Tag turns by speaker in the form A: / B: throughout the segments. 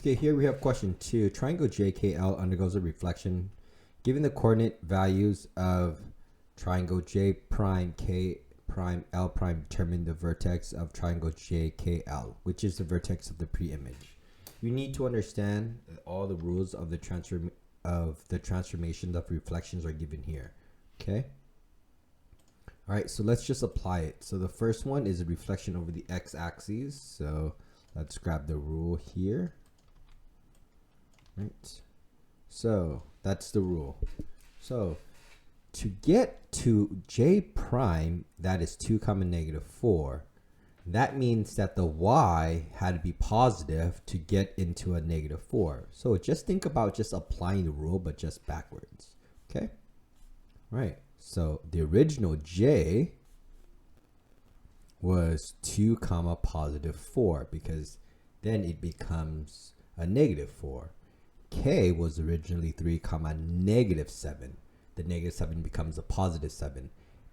A: Okay, here we have question 2. Triangle JKL undergoes a reflection. Given the coordinate values of triangle J prime K prime L prime, determine the vertex of triangle JKL, which is the vertex of the pre-image. You need to understand that all the rules of the transformations of reflections are given here. Okay. All right, so let's just apply it. So the first one is a reflection over the x-axis. So let's grab the rule here. Right. So that's the rule. So to get to J prime, that is 2 comma negative 4. That means that the y had to be positive to get into a negative 4. So just think about just applying the rule, but just backwards. Okay. Right. So the original J was 2 comma positive 4, because then it becomes a negative 4. K was originally 3 comma negative 7. The negative 7 becomes a positive 7.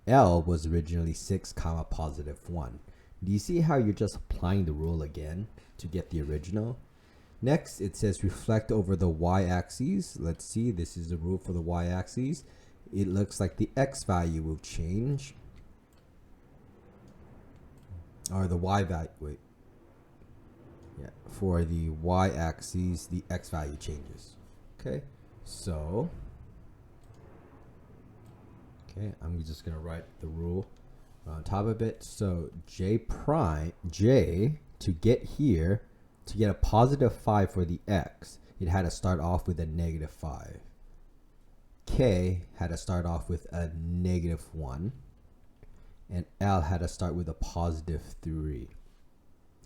A: L was originally 6 comma positive 1. Do you see how you're just applying the rule again to get the original? Next, it says reflect over the y-axis. Let's see, this is the rule for the y-axis. It looks like the x value will change. Or the y value, wait. Yeah, for the y-axis, the x value changes. Okay, so, okay, I'm just gonna write the rule on top of it. So J to get here, to get a positive 5 for the x, it had to start off with a negative 5. K had to start off with a negative 1. And L had to start with a positive 3.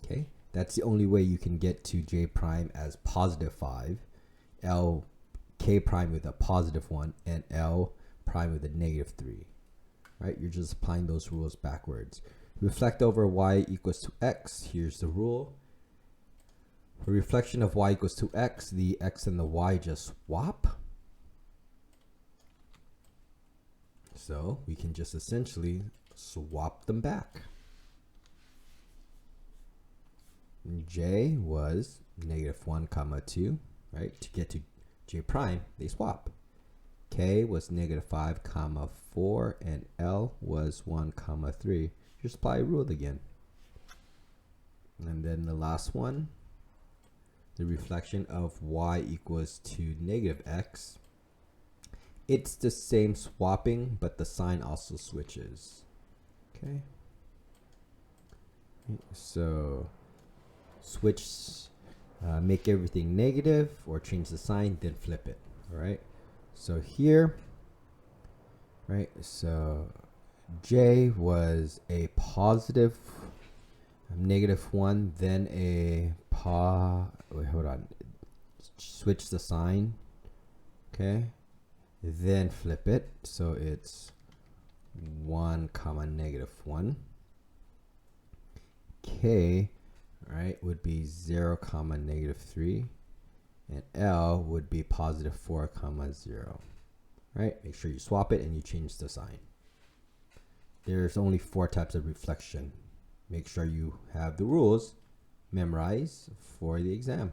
A: Okay, that's the only way you can get to J prime as positive 5, K prime with a positive 1, and L prime with a negative 3. Right, you're just applying those rules backwards. Reflect over y equals to x. Here's the rule. For reflection of y equals to x, the x and the y just swap. So we can just essentially swap them back. J was negative 1 comma 2, right? To get to J prime, they swap. K was negative 5 comma 4, and L was 1 comma 3. Just apply rule again. And then the last one, the reflection of y equals to negative x. It's the same swapping, but the sign also switches. Okay. So switch, make everything negative, or change the sign, then flip it. All right. So here, right, so J was a positive negative 1, then a wait, hold on, switch the sign, okay, then flip it, so it's 1 comma negative 1. K, right, would be 0 comma negative 3, and L would be positive 4 comma 0. Right, make sure you swap it and you change the sign. There's only 4 types of reflection. Make sure you have the rules memorized for the exam.